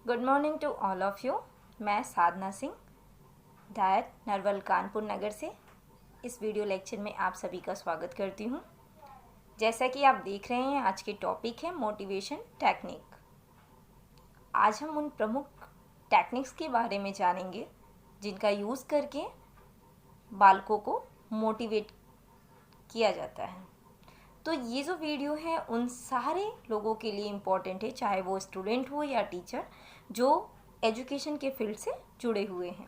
Good morning to all of you. मैं Sadhna Singh DIET Narwal Kanpur Nagar से इस वीडियो लेक्चर में आप सभी का स्वागत करती हूँ। जैसा कि आप देख रहे हैं, आज के टॉपिक है मोटिवेशन टेक्निक। आज हम उन प्रमुख टेक्निक्स के बारे में जानेंगे जिनका यूज़ करके बालकों को मोटिवेट किया जाता है। तो ये जो वीडियो है उन सारे लोगों के लिए इम्पॉर्टेंट है, चाहे वो स्टूडेंट हो या टीचर, जो एजुकेशन के फील्ड से जुड़े हुए हैं।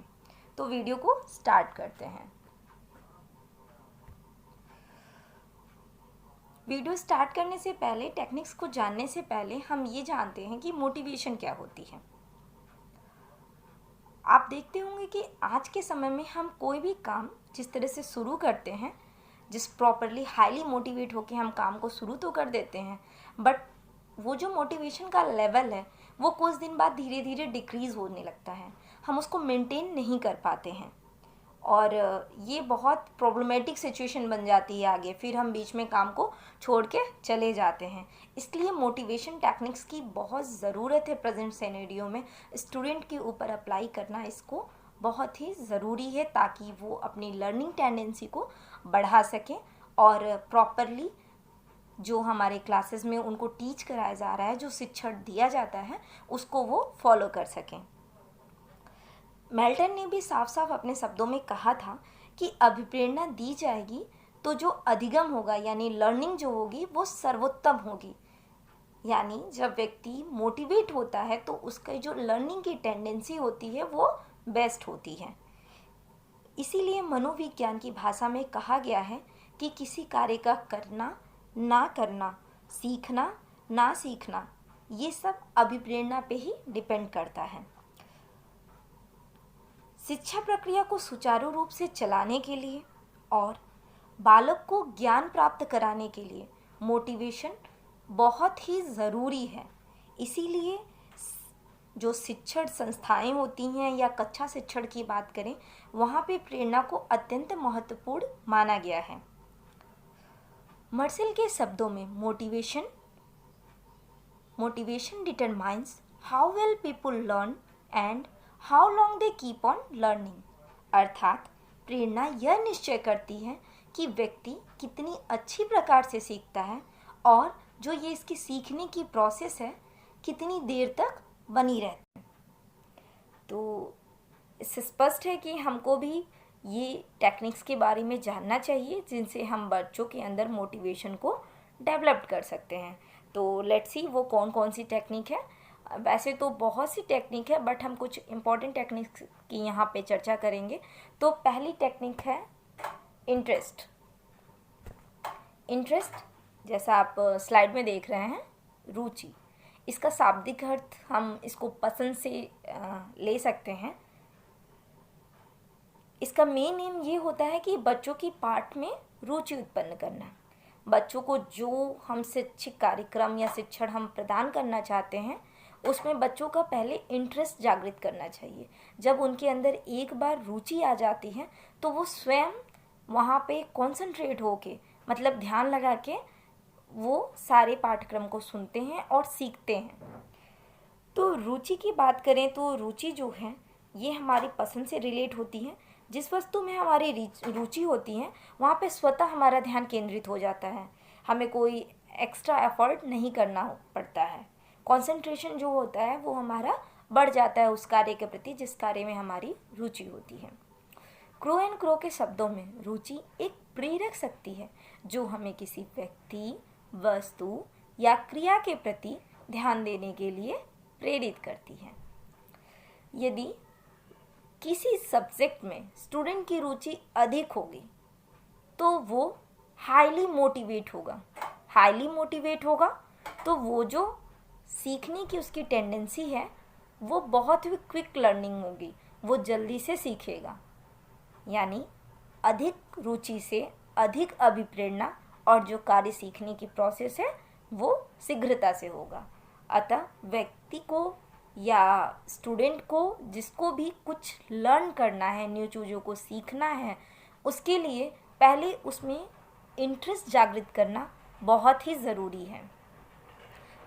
तो वीडियो को स्टार्ट करते हैं। वीडियो स्टार्ट करने से पहले, टेक्निक्स को जानने से पहले हम ये जानते हैं कि मोटिवेशन क्या होती है। आप देखते होंगे कि आज के समय में हम कोई भी काम जिस तरह से शुरू करते हैं, जिस प्रॉपरली हाईली मोटिवेट होकर हम काम को शुरू तो कर देते हैं, बट वो जो मोटिवेशन का लेवल है वो कुछ दिन बाद धीरे धीरे डिक्रीज़ होने लगता है। हम उसको मेंटेन नहीं कर पाते हैं और ये बहुत प्रॉब्लमेटिक सिचुएशन बन जाती है आगे। फिर हम बीच में काम को छोड़ के चले जाते हैं। इसलिए मोटिवेशन टेक्निक्स की बहुत ज़रूरत है प्रेजेंट सिनेरियो में। स्टूडेंट के ऊपर अप्लाई करना इसको बहुत ही ज़रूरी है ताकि वो अपनी लर्निंग टेंडेंसी को बढ़ा सकें और प्रॉपरली जो हमारे क्लासेस में उनको टीच कराया जा रहा है, जो शिक्षण दिया जाता है, उसको वो फॉलो कर सकें। मेल्टन ने भी साफ साफ अपने शब्दों में कहा था कि अभिप्रेरणा दी जाएगी तो जो अधिगम होगा यानी लर्निंग जो होगी वो सर्वोत्तम होगी। यानी जब व्यक्ति मोटिवेट होता है तो उसका जो लर्निंग की टेंडेंसी होती है वो बेस्ट होती है। इसीलिए मनोविज्ञान की भाषा में कहा गया है कि किसी कार्य का करना, ना करना, सीखना, ना सीखना, ये सब अभिप्रेरणा पे ही डिपेंड करता है। शिक्षा प्रक्रिया को सुचारू रूप से चलाने के लिए और बालक को ज्ञान प्राप्त कराने के लिए मोटिवेशन बहुत ही ज़रूरी है। इसीलिए जो शिक्षण संस्थाएं होती हैं या कक्षा शिक्षण की बात करें, वहाँ पे प्रेरणा को अत्यंत महत्वपूर्ण माना गया है। मर्सेल के शब्दों में motivation determines how well people learn and how long they keep on learning. अर्थात प्रेरणा यह निश्चय करती है कि व्यक्ति कितनी अच्छी प्रकार से सीखता है और जो ये इसकी सीखने की प्रोसेस है कितनी देर तक बनी रहती है। तो इससे स्पष्ट है कि हमको भी ये टेक्निक्स के बारे में जानना चाहिए जिनसे हम बच्चों के अंदर मोटिवेशन को डेवलप कर सकते हैं। तो लेट्स सी वो कौन कौन सी टेक्निक है। वैसे तो बहुत सी टेक्निक है, बट हम कुछ इम्पॉर्टेंट टेक्निक्स की यहाँ पे चर्चा करेंगे। तो पहली टेक्निक है इंटरेस्ट। जैसा आप स्लाइड में देख रहे हैं, रुचि। इसका शाब्दिक अर्थ हम इसको पसंद से ले सकते हैं। इसका मेन एम ये होता है कि बच्चों की पाठ में रुचि उत्पन्न करना। बच्चों को जो हम शैक्षिक कार्यक्रम या शिक्षण हम प्रदान करना चाहते हैं उसमें बच्चों का पहले इंटरेस्ट जागृत करना चाहिए। जब उनके अंदर एक बार रुचि आ जाती है तो वो स्वयं वहाँ पे कॉन्सेंट्रेट होके, मतलब ध्यान लगा के वो सारे पाठ्यक्रम को सुनते हैं और सीखते हैं। तो रुचि की बात करें तो रुचि जो है ये हमारी पसंद से रिलेट होती है। जिस वस्तु में हमारी रुचि होती है वहाँ पे स्वतः हमारा ध्यान केंद्रित हो जाता है। हमें कोई एक्स्ट्रा एफर्ट नहीं करना पड़ता है। कंसंट्रेशन जो होता है वो हमारा बढ़ जाता है उस कार्य के प्रति जिस कार्य में हमारी रुचि होती है। क्रो एंड क्रो के शब्दों में रुचि एक प्रेरक शक्ति है जो हमें किसी व्यक्ति, वस्तु या क्रिया के प्रति ध्यान देने के लिए प्रेरित करती है। यदि किसी सब्जेक्ट में स्टूडेंट की रुचि अधिक होगी तो वो हाईली मोटिवेट होगा तो वो जो सीखने की उसकी टेंडेंसी है वो बहुत ही क्विक लर्निंग होगी, वो जल्दी से सीखेगा। यानी अधिक रुचि से अधिक अभिप्रेरणा और जो कार्य सीखने की प्रोसेस है वो शीघ्रता से होगा। अतः व्यक्ति को या स्टूडेंट को जिसको भी कुछ लर्न करना है, न्यू चीज़ों को सीखना है, उसके लिए पहले उसमें इंटरेस्ट जागृत करना बहुत ही ज़रूरी है।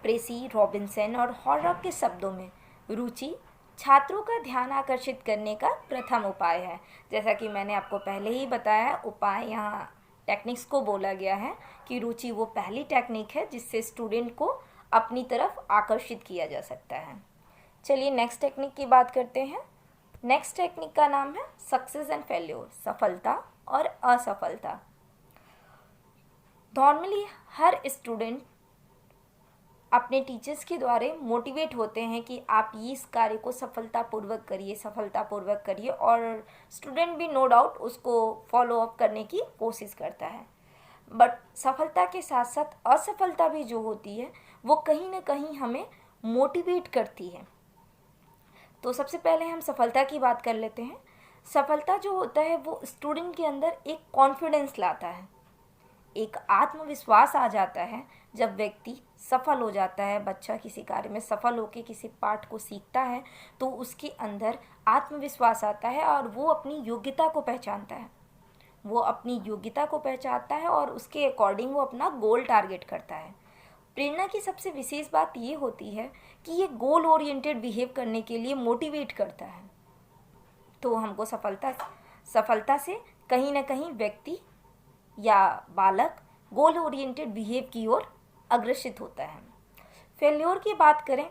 प्रेसी, रॉबिन्सन और हॉलरॉक के शब्दों में रुचि छात्रों का ध्यान आकर्षित करने का प्रथम उपाय है। जैसा कि मैंने आपको पहले ही बताया, उपाय यहाँ टेक्निक्स को बोला गया है कि रुचि वो पहली टेक्निक है जिससे स्टूडेंट को अपनी तरफ आकर्षित किया जा सकता है। चलिए नेक्स्ट टेक्निक की बात करते हैं। नेक्स्ट टेक्निक का नाम है सक्सेस एंड फेल्योर, सफलता और असफलता। नॉर्मली हर स्टूडेंट अपने टीचर्स के द्वारा मोटिवेट होते हैं कि आप इस कार्य को सफलतापूर्वक करिए, और स्टूडेंट भी नो डाउट उसको फॉलो अप करने की कोशिश करता है। बट सफलता के साथ साथ असफलता भी जो होती है वो कहीं ना कहीं हमें मोटिवेट करती है। तो सबसे पहले हम सफलता की बात कर लेते हैं। सफलता जो होता है वो स्टूडेंट के अंदर एक कॉन्फिडेंस लाता है, एक आत्मविश्वास आ जाता है। जब व्यक्ति सफल हो जाता है, बच्चा किसी कार्य में सफल होकर किसी पाठ को सीखता है, तो उसके अंदर आत्मविश्वास आता है और वो अपनी योग्यता को पहचानता है और उसके अकॉर्डिंग वो अपना गोल टारगेट करता है। प्रेरणा की सबसे विशेष बात ये होती है कि ये गोल ओरिएंटेड बिहेव करने के लिए मोटिवेट करता है। तो हमको सफलता से कहीं ना कहीं व्यक्ति या बालक गोल ओरिएंटेड बिहेव की ओर अग्रसित होता है। फेल्योर की बात करें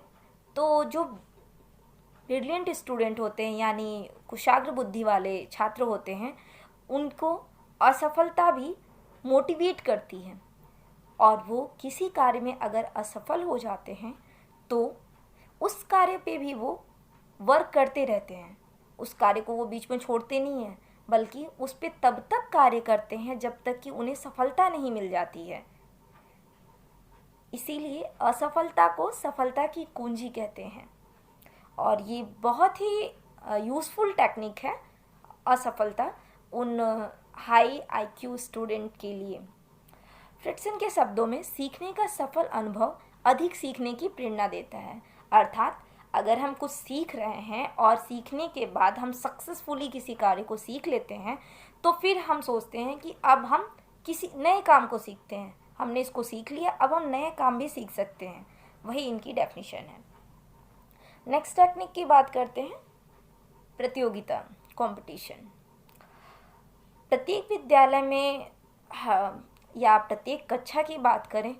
तो जो ब्रिलियंट स्टूडेंट होते हैं, यानी कुशाग्र बुद्धि वाले छात्र होते हैं, उनको असफलता भी मोटिवेट करती है, और वो किसी कार्य में अगर असफल हो जाते हैं तो उस कार्य पे भी वो वर्क करते रहते हैं। उस कार्य को वो बीच में छोड़ते नहीं हैं, बल्कि उस पे तब तक कार्य करते हैं जब तक कि उन्हें सफलता नहीं मिल जाती है। इसीलिए असफलता को सफलता की कुंजी कहते हैं, और ये बहुत ही यूज़फुल टेक्निक है असफलता उन हाई आईक्यू स्टूडेंट के लिए। फ्रिट्सन के शब्दों में सीखने का सफल अनुभव अधिक सीखने की प्रेरणा देता है। अर्थात अगर हम कुछ सीख रहे हैं और सीखने के बाद हम सक्सेसफुली किसी कार्य को सीख लेते हैं, तो फिर हम सोचते हैं कि अब हम किसी नए काम को सीखते हैं। हमने इसको सीख लिया, अब हम नए काम भी सीख सकते हैं। वही इनकी डेफिनेशन है। नेक्स्ट टेक्निक की बात करते हैं, प्रतियोगिता, कंपटीशन। प्रत्येक विद्यालय में या प्रत्येक कक्षा की बात करें,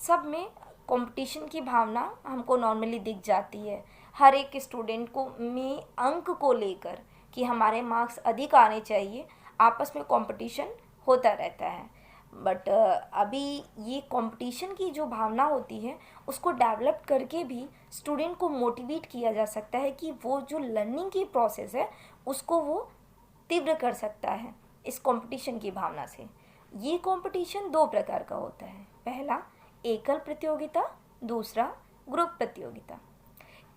सब में कंपटीशन की भावना हमको नॉर्मली दिख जाती है। हर एक स्टूडेंट को में अंक को लेकर कि हमारे मार्क्स अधिक आने चाहिए, आपस में कंपटीशन होता रहता है। बट अभी ये कंपटीशन की जो भावना होती है उसको डेवलप करके भी स्टूडेंट को मोटिवेट किया जा सकता है कि वो जो लर्निंग की प्रोसेस है उसको वो तीव्र कर सकता है इस कंपटीशन की भावना से। ये कंपटीशन दो प्रकार का होता है। पहला एकल प्रतियोगिता, दूसरा ग्रुप प्रतियोगिता।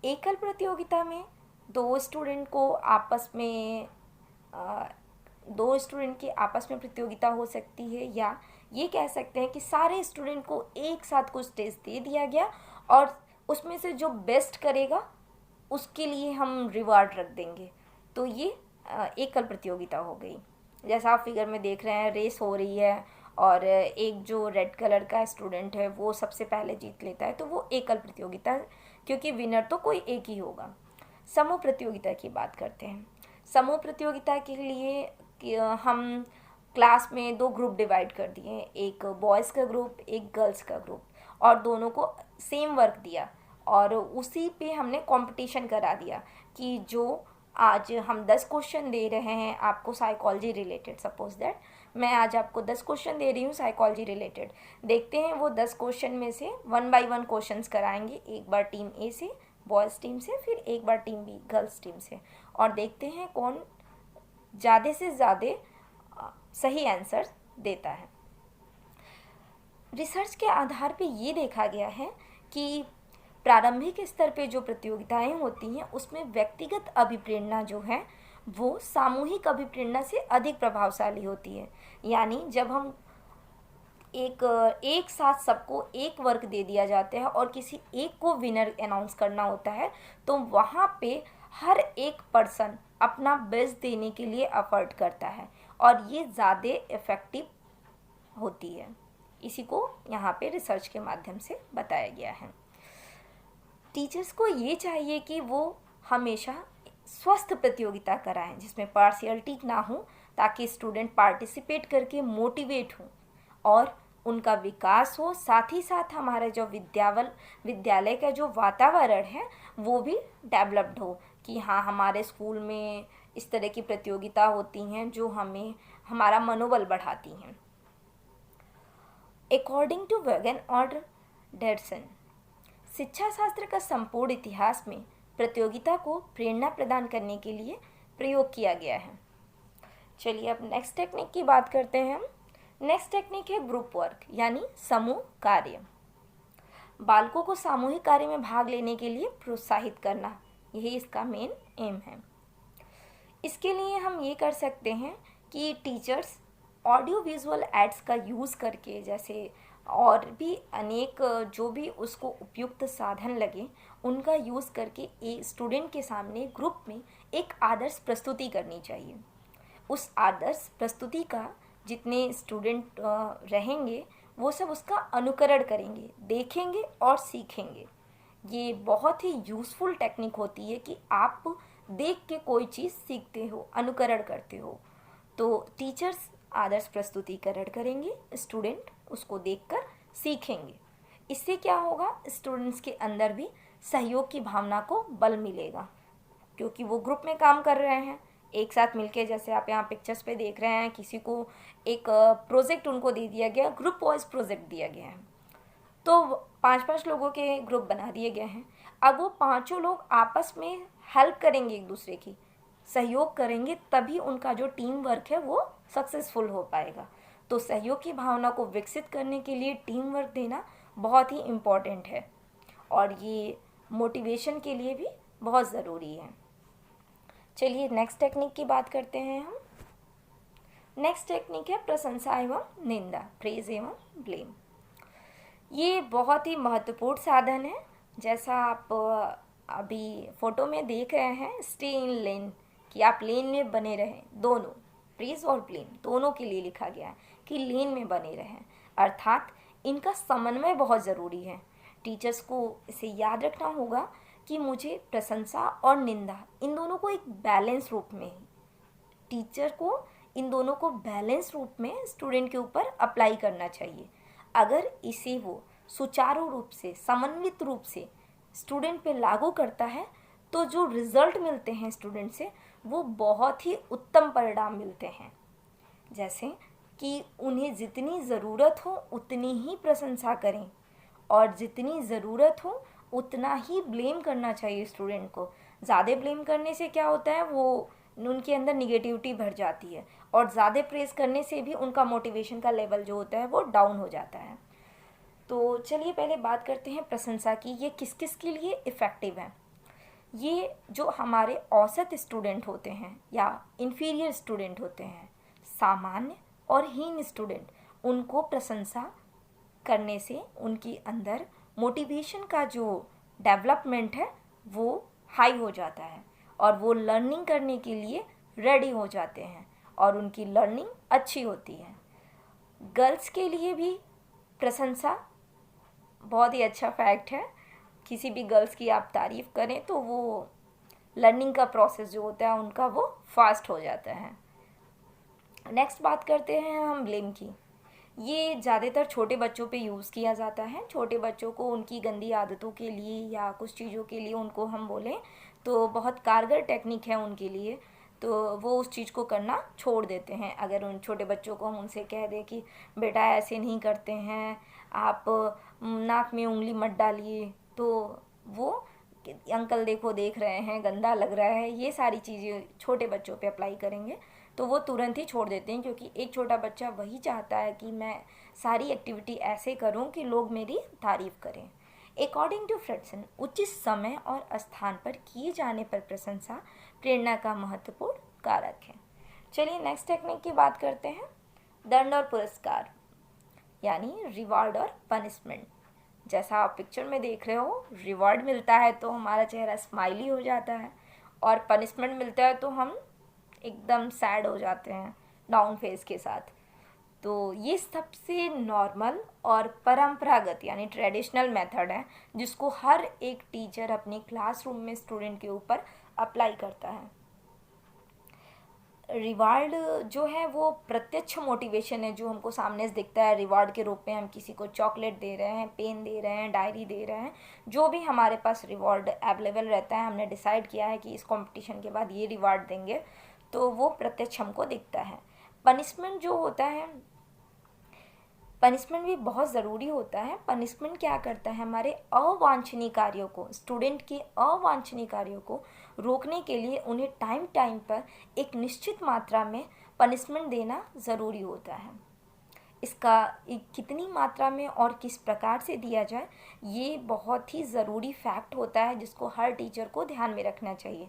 एकल प्रतियोगिता में दो स्टूडेंट की आपस में प्रतियोगिता हो सकती है, या ये कह सकते हैं कि सारे स्टूडेंट को एक साथ कुछ टेस्ट दे दिया गया और उसमें से जो बेस्ट करेगा उसके लिए हम रिवार्ड रख देंगे। तो ये एकल प्रतियोगिता हो गई। जैसा आप फिगर में देख रहे हैं, रेस हो रही है और एक जो रेड कलर का स्टूडेंट है वो सबसे पहले जीत लेता है, तो वो एकल प्रतियोगिता, क्योंकि विनर तो कोई एक ही होगा। समूह प्रतियोगिता की बात करते हैं। समूह प्रतियोगिता के लिए हम क्लास में दो ग्रुप डिवाइड कर दिए, एक बॉयज़ का ग्रुप, एक गर्ल्स का ग्रुप, और दोनों को सेम वर्क दिया और उसी पे हमने कंपटीशन करा दिया कि जो आज हम 10 क्वेश्चन दे रहे हैं आपको साइकोलॉजी रिलेटेड, सपोज दैट मैं आज आपको 10 क्वेश्चन दे रही हूँ साइकोलॉजी रिलेटेड। देखते हैं वो 10 क्वेश्चन में से 1 बाय 1 क्वेश्चंस कराएंगे, एक बार टीम ए से, बॉयज़ टीम से, फिर एक बार टीम बी, गर्ल्स टीम से, और देखते हैं कौन ज़्यादा से ज़्यादा सही आंसर देता है। रिसर्च के आधार पे ये देखा गया है कि प्रारंभिक स्तर पे जो प्रतियोगिताएं होती हैं उसमें व्यक्तिगत अभिप्रेरणा जो है वो सामूहिक अभिप्रेरणा से अधिक प्रभावशाली होती है। यानी जब हम एक साथ सबको एक वर्क दे दिया जाता है और किसी एक को विनर अनाउंस करना होता है, तो वहाँ पे हर एक पर्सन अपना बेस्ट देने के लिए एफर्ट करता है और ये ज़्यादा इफ़ेक्टिव होती है। इसी को यहाँ पे रिसर्च के माध्यम से बताया गया है। टीचर्स को ये चाहिए कि वो हमेशा स्वस्थ प्रतियोगिता कराएं जिसमें पार्शियलिटी ना हो, ताकि स्टूडेंट पार्टिसिपेट करके मोटिवेट हों और उनका विकास हो। साथ ही साथ हमारा जो विद्यालय का जो वातावरण है वो भी डेवलप्ड हो कि हाँ, हमारे स्कूल में इस तरह की प्रतियोगिता होती हैं जो हमें हमारा मनोबल बढ़ाती हैं। अकॉर्डिंग टू वेगन और डेडसन, शिक्षा शास्त्र का संपूर्ण इतिहास में प्रतियोगिता को प्रेरणा प्रदान करने के लिए प्रयोग किया गया है। चलिए अब नेक्स्ट टेक्निक की बात करते हैं हम। नेक्स्ट टेक्निक है ग्रुप वर्क यानी समूह कार्य। बालकों को सामूहिक कार्य में भाग लेने के लिए प्रोत्साहित करना, यही इसका मेन एम है। इसके लिए हम ये कर सकते हैं कि टीचर्स ऑडियो विजुअल एड्स का यूज़ करके, जैसे और भी अनेक जो भी उसको उपयुक्त साधन लगे उनका यूज़ करके एक स्टूडेंट के सामने ग्रुप में एक आदर्श प्रस्तुति करनी चाहिए। उस आदर्श प्रस्तुति का जितने स्टूडेंट रहेंगे वो सब उसका अनुकरण करेंगे, देखेंगे और सीखेंगे। ये बहुत ही यूज़फुल टेक्निक होती है कि आप देख के कोई चीज़ सीखते हो, अनुकरण करते हो। तो टीचर्स आदर्श प्रस्तुतिकरण करेंगे, स्टूडेंट उसको देखकर सीखेंगे। इससे क्या होगा, स्टूडेंट्स के अंदर भी सहयोग की भावना को बल मिलेगा, क्योंकि वो ग्रुप में काम कर रहे हैं एक साथ मिलके। जैसे आप यहाँ पिक्चर्स पे देख रहे हैं, किसी को एक प्रोजेक्ट उनको दे दिया गया, ग्रुप वाइज प्रोजेक्ट दिया गया है, तो 5-5 लोगों के ग्रुप बना दिए गए हैं। अब वो 5 लोग आपस में हेल्प करेंगे, एक दूसरे की सहयोग करेंगे, तभी उनका जो टीम वर्क है वो सक्सेसफुल हो पाएगा। तो सहयोग की भावना को विकसित करने के लिए टीम वर्क देना बहुत ही इम्पॉर्टेंट है और ये मोटिवेशन के लिए भी बहुत ज़रूरी है। चलिए नेक्स्ट टेक्निक की बात करते हैं हम। नेक्स्ट टेक्निक है प्रशंसा एवं निंदा, प्रेज एवं ब्लेम। ये बहुत ही महत्वपूर्ण साधन है। जैसा आप अभी फोटो में देख रहे हैं, स्टे इन लेन, कि आप लेन में बने रहें। दोनों प्रेज और ब्लेम दोनों के लिए लिखा गया है कि लेन में बने रहें, अर्थात इनका समन्वय बहुत ज़रूरी है। टीचर्स को इसे याद रखना होगा कि मुझे प्रशंसा और निंदा इन दोनों को एक बैलेंस रूप में, टीचर को इन दोनों को बैलेंस रूप में स्टूडेंट के ऊपर अप्लाई करना चाहिए। अगर इसे वो सुचारू रूप से, समन्वित रूप से स्टूडेंट पे लागू करता है तो जो रिजल्ट मिलते हैं स्टूडेंट से वो बहुत ही उत्तम परिणाम मिलते हैं। जैसे कि उन्हें जितनी ज़रूरत हो उतनी ही प्रशंसा करें और जितनी ज़रूरत हो उतना ही ब्लेम करना चाहिए स्टूडेंट को। ज़्यादा ब्लेम करने से क्या होता है, वो उनके अंदर निगेटिविटी भर जाती है और ज़्यादा प्रेज़ करने से भी उनका मोटिवेशन का लेवल जो होता है वो डाउन हो जाता है। तो चलिए पहले बात करते हैं प्रशंसा की। ये किस किस के लिए इफ़ेक्टिव है। ये जो हमारे औसत स्टूडेंट होते हैं या इन्फीरियर स्टूडेंट होते हैं, सामान्य और हीन स्टूडेंट, उनको प्रशंसा करने से उनके अंदर मोटिवेशन का जो डेवलपमेंट है वो हाई हो जाता है और वो लर्निंग करने के लिए रेडी हो जाते हैं और उनकी लर्निंग अच्छी होती है। गर्ल्स के लिए भी प्रशंसा बहुत ही अच्छा फैक्ट है। किसी भी गर्ल्स की आप तारीफ़ करें तो वो लर्निंग का प्रोसेस जो होता है उनका वो फास्ट हो जाता है। नेक्स्ट बात करते हैं हम ब्लेम की। ये ज़्यादातर छोटे बच्चों पे यूज़ किया जाता है। छोटे बच्चों को उनकी गंदी आदतों के लिए या कुछ चीज़ों के लिए उनको हम बोलें तो बहुत कारगर टेक्निक है उनके लिए, तो वो उस चीज़ को करना छोड़ देते हैं। अगर उन छोटे बच्चों को हम उनसे कह दें कि बेटा ऐसे नहीं करते हैं, आप नाक में उंगली मत डालिए, तो वो अंकल देखो देख रहे हैं, गंदा लग रहा है, ये सारी चीज़ें छोटे बच्चों पे अप्लाई करेंगे तो वो तुरंत ही छोड़ देते हैं, क्योंकि एक छोटा बच्चा वही चाहता है कि मैं सारी एक्टिविटी ऐसे करूं कि लोग मेरी तारीफ़ करें। अकॉर्डिंग टू फ्रेडसन, उचित समय और स्थान पर किए जाने पर प्रशंसा प्रेरणा का महत्वपूर्ण कारक है। चलिए नेक्स्ट टेक्निक की बात करते हैं, दंड और पुरस्कार यानी रिवार्ड और पनिशमेंट। जैसा आप पिक्चर में देख रहे हो, रिवार्ड मिलता है तो हमारा चेहरा स्माइली हो जाता है और पनिशमेंट मिलता है तो हम एकदम सैड हो जाते हैं, डाउन फेस के साथ। तो ये सबसे नॉर्मल और परंपरागत यानी ट्रेडिशनल मेथड है जिसको हर एक टीचर अपने क्लासरूम में स्टूडेंट के ऊपर अप्लाई करता है। रिवार्ड जो है वो प्रत्यक्ष मोटिवेशन है जो हमको सामने से दिखता है। रिवार्ड के रूप में हम किसी को चॉकलेट दे रहे हैं, पेन दे रहे हैं, डायरी दे रहे हैं, जो भी हमारे पास रिवॉर्ड अवेलेबल रहता है, हमने डिसाइड किया है कि इस कंपटीशन के बाद ये रिवार्ड देंगे, तो वो प्रत्यक्ष हमको दिखता है। पनिशमेंट जो होता है, पनिशमेंट भी बहुत ज़रूरी होता है। पनिशमेंट क्या करता है, हमारे अवांछनीय कार्यों को, स्टूडेंट के अवांछनीय कार्यों को रोकने के लिए उन्हें टाइम टाइम पर एक निश्चित मात्रा में पनिशमेंट देना ज़रूरी होता है। इसका कितनी मात्रा में और किस प्रकार से दिया जाए, ये बहुत ही ज़रूरी फैक्ट होता है जिसको हर टीचर को ध्यान में रखना चाहिए।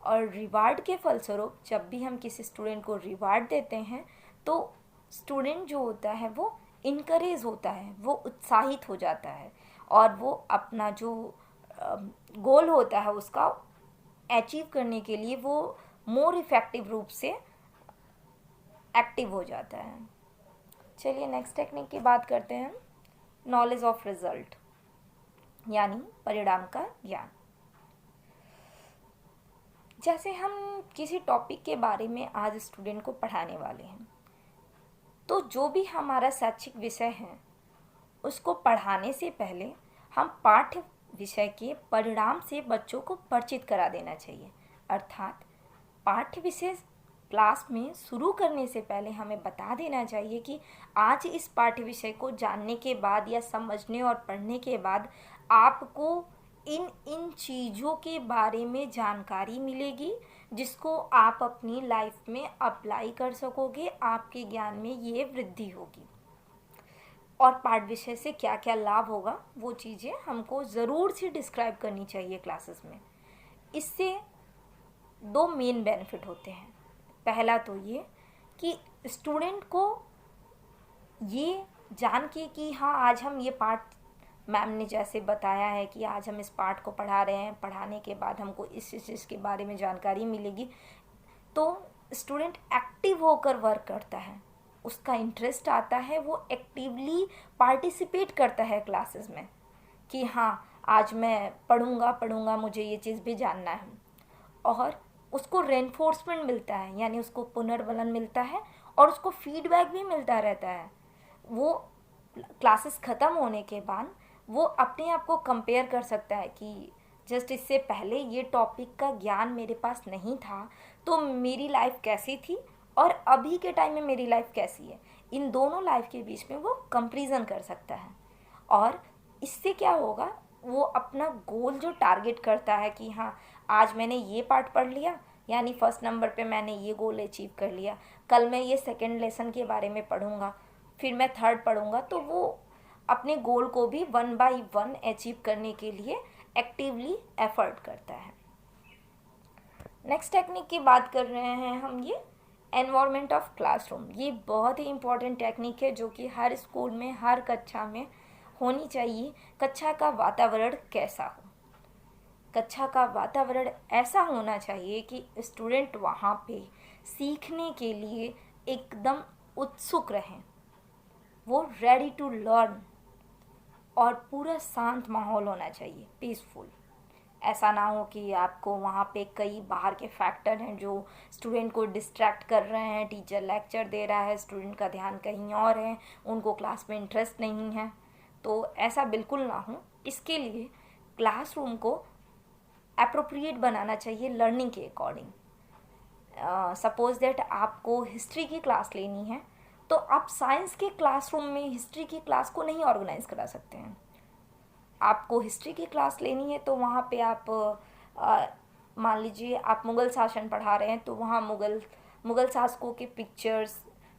और रिवार्ड के फलस्वरूप जब भी हम किसी स्टूडेंट को रिवार्ड देते हैं तो स्टूडेंट जो होता है वो इनकरेज होता है, वो उत्साहित हो जाता है और वो अपना जो गोल होता है उसका अचीव करने के लिए वो मोर इफ़ेक्टिव रूप से एक्टिव हो जाता है। चलिए नेक्स्ट टेक्निक की बात करते हैं, नॉलेज ऑफ रिजल्ट यानी परिणाम का ज्ञान। जैसे हम किसी टॉपिक के बारे में आज स्टूडेंट को पढ़ाने वाले हैं, तो जो भी हमारा शैक्षिक विषय है उसको पढ़ाने से पहले हम पाठ्य विषय के परिणाम से बच्चों को परिचित करा देना चाहिए। अर्थात पाठ्य विषय क्लास में शुरू करने से पहले हमें बता देना चाहिए कि आज इस पाठ्य विषय को जानने के बाद या समझने और पढ़ने के बाद आपको इन इन चीज़ों के बारे में जानकारी मिलेगी जिसको आप अपनी लाइफ में अप्लाई कर सकोगे, आपके ज्ञान में ये वृद्धि होगी। और पाठ विषय से क्या क्या लाभ होगा वो चीज़ें हमको ज़रूर से डिस्क्राइब करनी चाहिए क्लासेस में। इससे दो मेन बेनिफिट होते हैं। पहला तो ये कि स्टूडेंट को ये जान के कि हाँ आज हम ये पाठ, मैम ने जैसे बताया है कि आज हम इस पाठ को पढ़ा रहे हैं, पढ़ाने के बाद हमको इस चीज़ के बारे में जानकारी मिलेगी, तो स्टूडेंट एक्टिव होकर वर्क करता है, उसका इंटरेस्ट आता है, वो एक्टिवली पार्टिसिपेट करता है क्लासेस में कि हाँ आज मैं पढ़ूंगा, मुझे ये चीज़ भी जानना है। और उसको रेनफोर्समेंट मिलता है यानी उसको पुनर्बलन मिलता है और उसको फीडबैक भी मिलता रहता है। वो क्लासेस ख़त्म होने के बाद वो अपने आप को कंपेयर कर सकता है कि जस्ट इससे पहले ये टॉपिक का ज्ञान मेरे पास नहीं था तो मेरी लाइफ कैसी थी और अभी के टाइम में मेरी लाइफ कैसी है, इन दोनों लाइफ के बीच में वो कंपैरिजन कर सकता है। और इससे क्या होगा, वो अपना गोल जो टारगेट करता है कि हाँ आज मैंने ये पार्ट पढ़ लिया यानी फर्स्ट नंबर पे मैंने ये गोल अचीव कर लिया, कल मैं ये सेकंड लेसन के बारे में पढ़ूंगा, फिर मैं थर्ड पढ़ूंगा, तो वो अपने गोल को भी 1 बाय 1 अचीव करने के लिए एक्टिवली एफर्ट करता है। नेक्स्ट टेक्निक की बात कर रहे हैं हम, ये एनवायरनमेंट ऑफ क्लासरूम। ये बहुत ही इम्पॉर्टेंट टेक्निक है जो कि हर स्कूल में हर कक्षा में होनी चाहिए। कक्षा का वातावरण कैसा हो, कक्षा का वातावरण ऐसा होना चाहिए कि स्टूडेंट वहाँ पे सीखने के लिए एकदम उत्सुक रहें, वो रेडी टू लर्न, और पूरा शांत माहौल होना चाहिए, पीसफुल। ऐसा ना हो कि आपको वहाँ पे कई बाहर के फैक्टर हैं जो स्टूडेंट को डिस्ट्रैक्ट कर रहे हैं, टीचर लेक्चर दे रहा है, स्टूडेंट का ध्यान कहीं और है, उनको क्लास में इंटरेस्ट नहीं है, तो ऐसा बिल्कुल ना हो। इसके लिए क्लासरूम को एप्रोप्रिएट बनाना चाहिए लर्निंग के अकॉर्डिंग। सपोज दैट आपको हिस्ट्री की क्लास लेनी है तो आप साइंस के क्लासरूम में हिस्ट्री की क्लास को नहीं ऑर्गेनाइज करा सकते हैं। आपको हिस्ट्री की क्लास लेनी है तो वहाँ पे आप मान लीजिए आप मुग़ल शासन पढ़ा रहे हैं तो वहाँ मुग़ल शासकों के पिक्चर्स,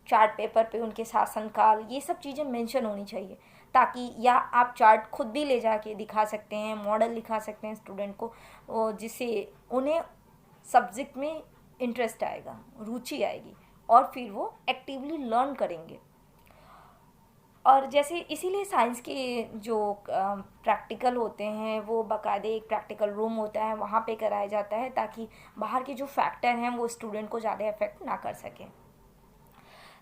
चार्ट पेपर पे उनके शासनकाल, ये सब चीज़ें मेंशन होनी चाहिए, ताकि या आप चार्ट खुद भी ले जाके दिखा सकते हैं, मॉडल दिखा सकते हैं स्टूडेंट को, जिससे उन्हें सब्जेक्ट में इंटरेस्ट आएगा, रुचि आएगी और फिर वो एक्टिवली लर्न करेंगे। और जैसे इसीलिए साइंस के जो प्रैक्टिकल होते हैं वो बाकायदे एक प्रैक्टिकल रूम होता है, वहाँ पे कराया जाता है ताकि बाहर के जो फैक्टर हैं वो स्टूडेंट को ज़्यादा इफेक्ट ना कर सकें।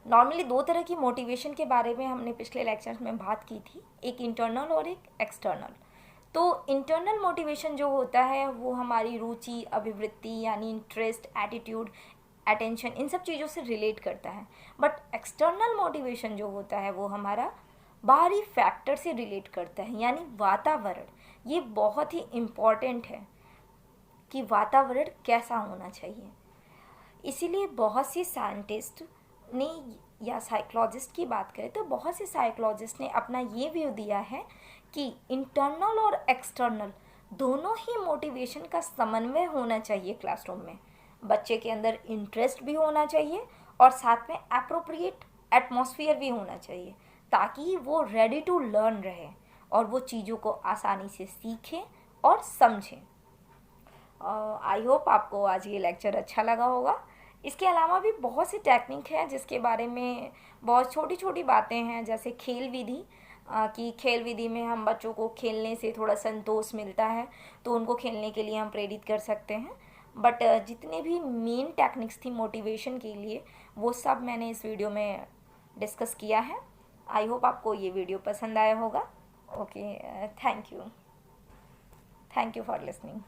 नॉर्मली दो तरह की मोटिवेशन के बारे में हमने पिछले लेक्चर्स में बात की थी, एक इंटरनल और एक एक्सटर्नल। तो इंटरनल मोटिवेशन जो होता है वो हमारी रुचि, अभिवृत्ति यानी इंटरेस्ट, एटीट्यूड, अटेंशन, इन सब चीज़ों से रिलेट करता है। बट एक्सटर्नल मोटिवेशन जो होता है वो हमारा बाहरी फैक्टर से रिलेट करता है, यानी वातावरण। ये बहुत ही इम्पॉर्टेंट है कि वातावरण कैसा होना चाहिए। इसीलिए बहुत सी साइंटिस्ट ने, या साइकोलॉजिस्ट की बात करें तो बहुत से साइकोलॉजिस्ट ने अपना ये व्यू दिया है कि इंटरनल और एक्सटर्नल दोनों ही मोटिवेशन का समन्वय होना चाहिए क्लासरूम में। बच्चे के अंदर इंटरेस्ट भी होना चाहिए और साथ में एप्रोप्रिएट एटमॉस्फेयर भी होना चाहिए, ताकि वो रेडी टू लर्न रहे और वो चीज़ों को आसानी से सीखें और समझें। आई होप आपको आज ये लेक्चर अच्छा लगा होगा। इसके अलावा भी बहुत सी टेक्निक है जिसके बारे में बहुत छोटी छोटी बातें हैं, जैसे खेल विधि, कि खेल विधि में हम बच्चों को खेलने से थोड़ा संतोष मिलता है तो उनको खेलने के लिए हम प्रेरित कर सकते हैं। बट जितने भी मेन टेक्निक्स थी मोटिवेशन के लिए वो सब मैंने इस वीडियो में डिस्कस किया है। आई होप आपको ये वीडियो पसंद आया होगा। Okay, thank you for listening.